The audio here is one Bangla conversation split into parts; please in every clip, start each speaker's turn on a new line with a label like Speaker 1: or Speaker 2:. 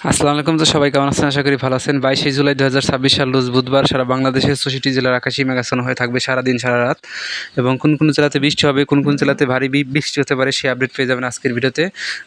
Speaker 1: আসসালামু আলাইকুম। তো সবাই কেমন আছেন? আশা করি ভালো আছেন। 22শে জুলাই 2026 সাল রোজ বুধবার সারা বাংলাদেশের 64 জেলার আকাশে মেঘাচ্ছন্ন হয়ে থাকবে সারাদিন সারা রাত, এবং কোন কোন জেলাতে বৃষ্টি হবে, কোন কোন জেলাতে ভারী বৃষ্টি হতে পারে সেই আপডেট পেয়ে যাবেন আজকের ভিডিওতে।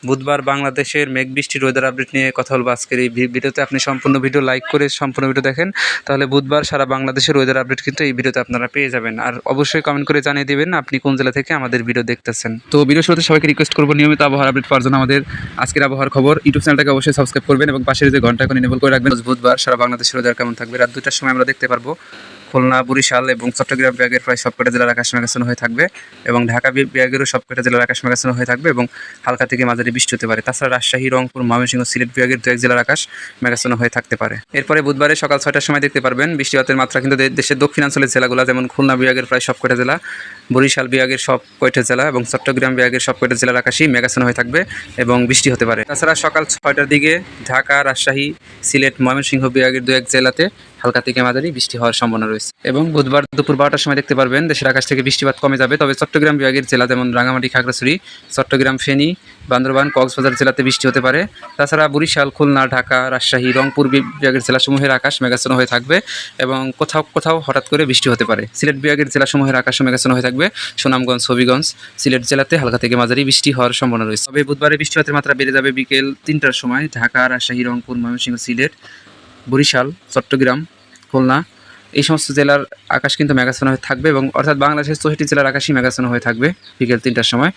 Speaker 1: বুধবার বাংলাদেশের মেঘ বৃষ্টির ওয়েদার আপডেট নিয়ে কথা বলবো আজকের এই ভিডিওতে। আপনি সম্পূর্ণ ভিডিও লাইক করে সম্পূর্ণ ভিডিও দেখেন, তাহলে বুধবার সারা বাংলাদেশের ওয়েদার আপডেট কিন্তু এই ভিডিওতে আপনারা পেয়ে যাবেন। আর অবশ্যই কমেন্ট করে জানিয়ে দেবেন আপনি কোন জেলা থেকে আমাদের ভিডিও দেখতেছেন। তো ভিডিও শুরুতে সবাইকে রিকোয়েস্ট করবো নিয়মিত আবহাওয়ার আপডেট পাওয়ার জন্য আমাদের আজকের আবহাওয়ার খবর ইউটিউব চ্যানেলটাকে অবশ্যই সাবস্ক্রাইব করবেন এবং পাশের যে ঘন্টা এখন এনেবল করে রাখবেন। বুধবার সারা বাংলাদেশের ওয়েদার কেমন থাকবে রাত 2টার সময় আমরা দেখতে পারবো খুলনা, বরিশাল এবং চট্টগ্রাম বিভাগের প্রায় সবকটা জেলার আকাশ মেঘাচ্ছন্ন হয়ে থাকবে, এবং ঢাকা বিভাগেরও সবকটা জেলার আকাশ মেঘাচ্ছন্ন হয়ে থাকবে এবং হালকা থেকে মাঝারি বৃষ্টি হতে পারে। তাছাড়া রাজশাহী, রংপুর, ময়মনসিংহ, সিলেট বিভাগের দু এক জেলার আকাশ মেঘাচ্ছন্ন হয়ে থাকতে পারে। এরপরে বুধবারে সকাল 6টার সময় দেখতে পারবেন বৃষ্টিপাতের মাত্রা কিন্তু দেশের দক্ষিণাঞ্চলের জেলাগুলো যেমন খুলনা বিভাগের প্রায় সবকটা জেলা, বরিশাল বিভাগের সব কয়টা জেলা এবং চট্টগ্রাম বিভাগের সব কয়টা জেলার আকাশই মেঘাচ্ছন্ন হয়ে থাকবে এবং বৃষ্টি হতে পারে। তাছাড়া সকাল 6টার দিকে ঢাকা, রাজশাহী, সিলেট, ময়মনসিংহ বিভাগের দু এক জেলাতে হালকা থেকে মাঝারি বৃষ্টি হওয়ার সম্ভাবনা রয়েছে। এবং বুধবার দুপুর 12টার সময় দেখতে পারবেন দেশের আকাশ থেকে বৃষ্টিপাত কমে যাবে, তবে চট্টগ্রাম বিভাগের জেলা যেমন রাঙামাটি, খাগড়াছড়ি, চট্টগ্রাম, ফেনী, বান্দরবান, কক্সবাজার জেলাতে বৃষ্টি হতে পারে। তাছাড়া বরিশাল, খুলনা, ঢাকা, রাজশাহী, রংপুর বিভাগের জেলাসমূহের আকাশ মেঘাচ্ছন্ন হয়ে থাকবে এবং কোথাও কোথাও হঠাৎ করে বৃষ্টি হতে পারে। সিলেট বিভাগের জেলাসমূহের আকাশও মেঘাচ্ছন্ন হয়ে থাকবে। সুনামগঞ্জ, হবিগঞ্জ, সিলেট জেলাতে হালকা থেকে মাঝারি বৃষ্টি হওয়ার সম্ভাবনা রয়েছে। তবে বুধবারে বৃষ্টিপাতের মাত্রা বেড়ে যাবে বিকেল 3টার সময় ঢাকা, রাজশাহী, রংপুর, ময়মনসিংহ, সিলেট, বরিশাল, চট্টগ্রাম, খুলনা এই সমস্ত জেলার আকাশ কিন্তু মেঘাচ্ছন্ন হয়ে থাকবে, এবং অর্থাৎ বাংলাদেশের 64 জেলার আকাশই মেঘাচ্ছন্ন হয়ে থাকবে বিকেল 3টার সময়।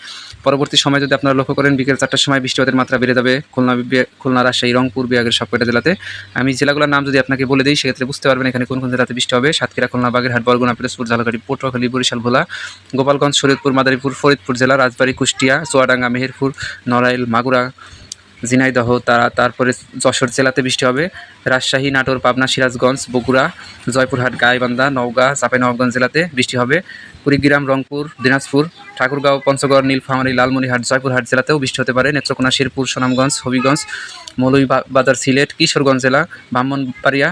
Speaker 1: পরবর্তী সময় যদি আপনারা লক্ষ্য করেন বিকেল 4টার সময় বৃষ্টিপাতের মাত্রা বেড়ে যাবে খুলনা, রাজশাহী, রংপুর বিভাগের সবকটা জেলাতে। আমি জেলাগুলোর নাম যদি আপনাকে বলে দিই সেক্ষেত্রে বুঝতে পারবেন এখানে কোন কোন জেলাতে বৃষ্টি হবে। সাতক্ষীরা, খুলনা, বাগেরহাট, বরগুনা, পিরোজপুর, ঝালকাঠি, পটুয়াখালী, বরিশাল, ভোলা, গোপালগঞ্জ, শরীয়তপুর, মাদারীপুর, ফরিদপুর জেলা, রাজবাড়ী, কুষ্টিয়া, চুয়াডাঙ্গা, মেহেরপুর, নড়াইল, মাগুরা, ঝিনাইদহ, তারপরে যশোর জেলাতে বৃষ্টি হবে। রাজশাহী, নাটোর, পাবনা, সিরাজগঞ্জ, বগুড়া, জয়পুরহাট, গাইবান্ধা, নওগাঁ, চাঁপাইনবাবগঞ্জ জেলাতে বৃষ্টি হবে। কুড়িগ্রাম, রংপুর, দিনাজপুর, ঠাকুরগাঁও, পঞ্চগড়, নীলফামারী, লালমনিরহাট, জয়পুরহাট জেলাতেও বৃষ্টি হতে পারে। নেত্রকোনা, শেরপুর, সুনামগঞ্জ, হবিগঞ্জ, মৌলভীবাজার, সিলেট, কিশোরগঞ্জ জেলা, ব্রাহ্মণবাড়িয়া,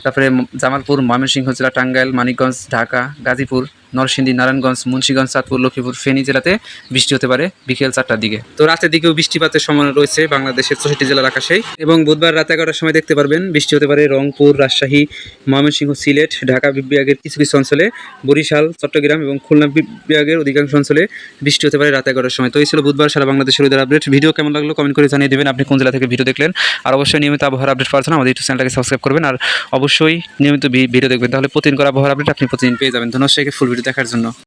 Speaker 1: তারপরে জামালপুর, ময়মনসিংহ জেলা, টাঙ্গাইল, মানিকগঞ্জ, ঢাকা, গাজীপুর, নরসিংদী, নারায়ণগঞ্জ, মুন্সিগঞ্জ, চাঁদপুর, লক্ষ্মীপুর, ফেনী জেলাতে বৃষ্টি হতে পারে বিকেল 4টার দিকে। তো রাতের দিকেও বৃষ্টিপাতের সম্ভাবনা রয়েছে বাংলাদেশের 64 জেলার আকাশেই, এবং বুধবার রাত 11টার সময় দেখতে পারবেন বৃষ্টি হতে পারে রংপুর, রাজশাহী, ময়মনসিংহ, সিলেট, ঢাকা বিভাগের কিছু কিছু অঞ্চলে, বরিশাল, চট্টগ্রাম এবং খুলনা বিভাগের অধিকাংশ অঞ্চলে বৃষ্টি হতে পারে রাত 11টার সময়। তো এই ছিল বুধবার সারা বাংলাদেশের ওয়েদার আপডেট। ভিডিও কেমন লাগলো কমেন্ট করে জানিয়ে দেবেন আপনি কোন জেলা থেকে ভিডিও দেখলেন। আর অবশ্যই নিয়মিত আবহাওয়ার আপডেট পাওয়ার জন্য আমাদের ইউটিউব চ্যানেলটাকে সাবস্ক্রাইব করবেন, আর অবশ্যই নিয়মিত ভিডিও দেখবেন, তাহলে প্রতিদিন করা আবহাওয়ার আপডেট আপনি প্রতিদিন পেয়ে যাবেন। ধন্যবাদ ফুল ভিডিও দেখার জন্য।